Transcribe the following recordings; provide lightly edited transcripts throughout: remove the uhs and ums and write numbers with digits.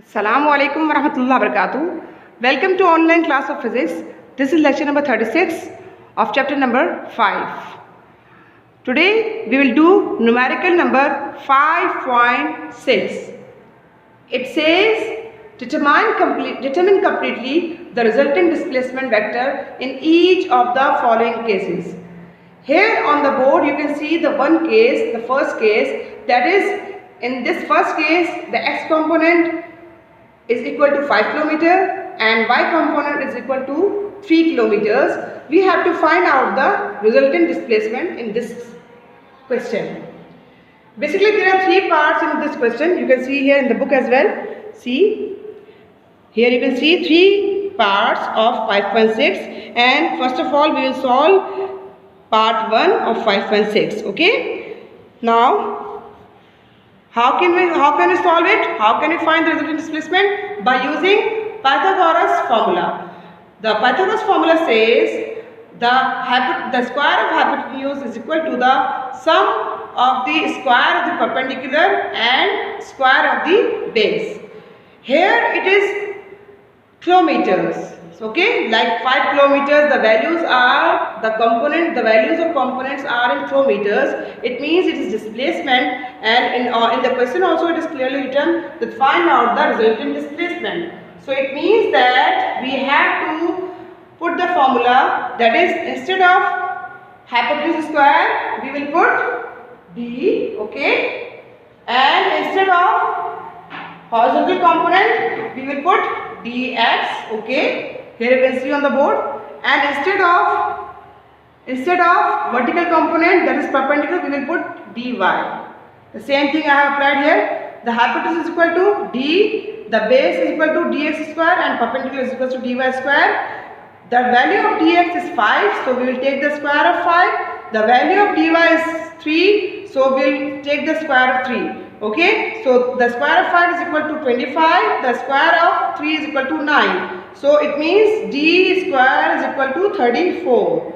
Assalamu alaikum warahmatullahi wabarakatuh. Welcome to online class of physics. This is lecture number 36 of chapter number 5. Today we will do numerical number 5.6. It says determine completely the resultant displacement vector in each of the following cases. Here on the board you can see the first case, that is, in this first case the x component is equal to 5 kilometer and y component is equal to 3 kilometers. We have to find out the resultant displacement in this question. Basically there are three parts in this question. You can see here in the book as well. See, here you can see three parts of 5.6, and first of all we will solve part 1 of 5.6. okay, now how can we solve it? How can we find the resultant displacement? By using Pythagoras formula. The Pythagoras formula says the square of hypotenuse is equal to the sum of the square of the perpendicular and square of the base. Here it is kilometers. Okay, like 5 kilometers, the values of components are in kilometers. It means it is displacement, and in the question also it is clearly written that find out the resultant displacement. So it means that we have to put the formula, that is, instead of hypotenuse square we will put d, okay, and instead of horizontal component we will put dx, okay. Here you can see on the board, and instead of vertical component, that is perpendicular, we will put dy. The same thing I have applied here. The hypotenuse is equal to d, the base is equal to dx square, and perpendicular is equal to dy square. The value of dx is 5, so we will take the square of 5. The value of dy is 3, so we will take the square of 3. Okay, so the square of 5 is equal to 25, the square of 3 is equal to 9. So it means d square is equal to 34.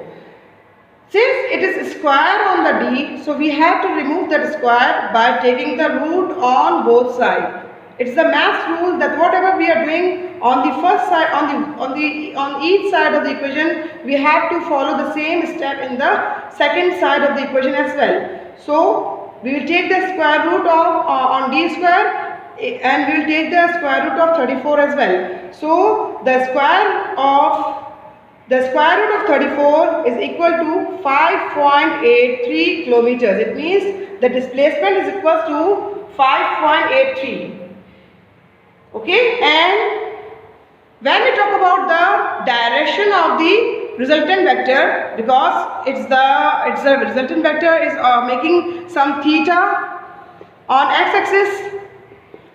Since it is square on the d, so we have to remove that square by taking the root on both sides. It's the math rule that whatever we are doing on the first side, on each side of the equation, we have to follow the same step in the second side of the equation as well. So we will take the square root of on d square, and we will take the square root of 34 as well. So the square root of 34 is equal to 5.83 kilometers. It means the displacement is equal to 5.83. Okay, and when we talk about the direction of the resultant vector, because it's the resultant vector is making some theta on x-axis,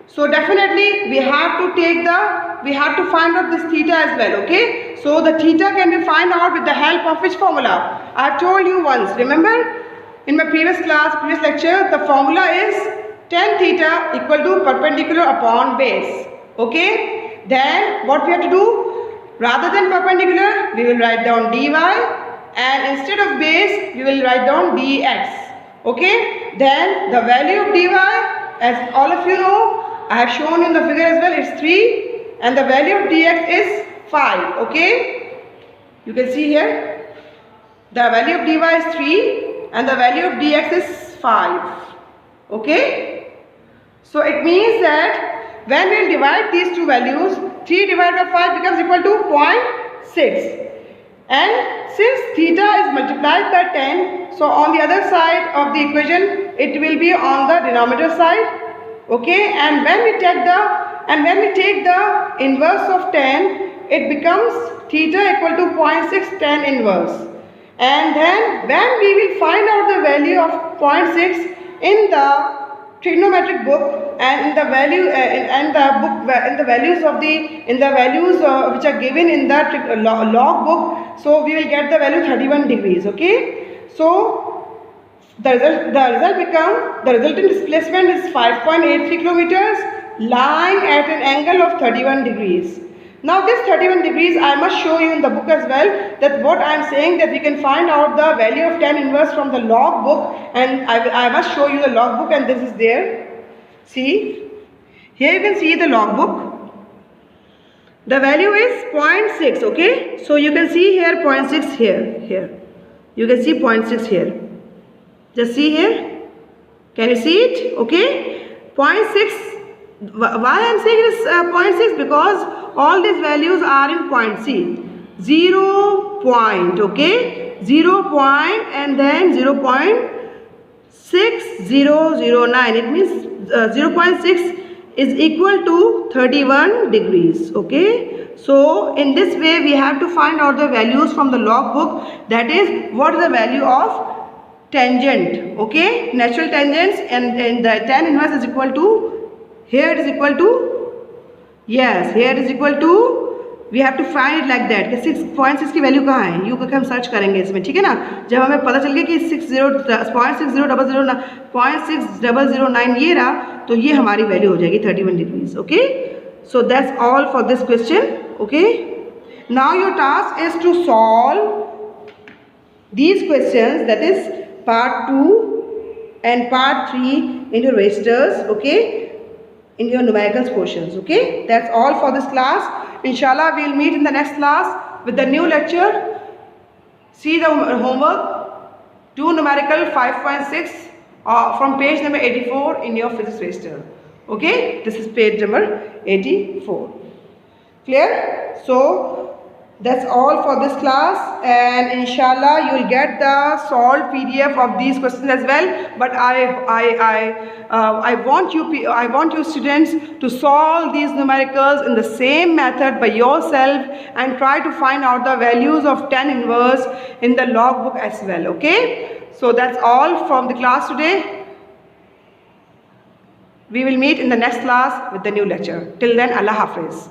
so definitely we have to find out this theta as well. Okay, so the theta can be found out with the help of which formula? I have told you once. Remember, in my previous lecture, the formula is tan theta equal to perpendicular upon base. Okay, then what we have to do? Rather than perpendicular, we will write down dy, and instead of base, we will write down dx. Okay, then the value of dy, as all of you know, I have shown in the figure as well, it's 3, and the value of dx is 5. Okay, you can see here the value of dy is 3 and the value of dx is 5. Okay, so it means that when we will divide these two values, 3 divided by 5 becomes equal to 0.6, and since theta is multiplied by 10, so on the other side of the equation it will be on the denominator side. Okay, and when we take the inverse of 10, it becomes theta equal to 0.6 tan inverse. And then when we will find out the value of 0.6 in the trigonometric book and in the values which are given in the log book, so we will get the value 31 degrees. Okay, so the resultant displacement is 5.83 kilometers lying at an angle of 31 degrees. Now this 31 degrees I must show you in the book as well, that what I am saying, that we can find out the value of tan inverse from the log book, and I must show you the log book, and this is there. See, Here you can see the logbook. The value is 0.6, okay? So you can see here 0.6 here. You can see 0.6 here. Just see here. Can you see it? Okay? 0.6. Why I am saying it is 0.6? Because all these values are in point. See. 0 point, okay? 0 point and then 0.6009. It means 0.6 is equal to 31 degrees, okay? So in this way we have to find out the values from the logbook, that is what is the value of tangent, okay? Natural tangents, and the tan inverse is equal to, here it is equal to, yes, here it is equal to, we have to find it like that कि 6.6 की value कहाँ है, you करके हम search करेंगे इसमें, ठीक है ना? जब हमें पता चल गया कि 0.6009 ये रहा, तो ये हमारी वैल्यू हो जाएगी 31 degrees, okay? So that's all for this question, okay? Now your task is to solve these questions, that is part 2 and part 3 in your registers, okay, in your numericals portions, okay? That's all for this class. Inshallah we will meet in the next class with the new lecture. See the homework, do numerical 5.6 from page number 84 in your physics register, okay? This is page number 84. Clear? So that's all for this class, and inshallah you will get the solved PDF of these questions as well. But I want you students to solve these numericals in the same method by yourself and try to find out the values of tan inverse in the logbook as well, okay? So that's all from the class today. We will meet in the next class with the new lecture. Till then, Allah Hafiz.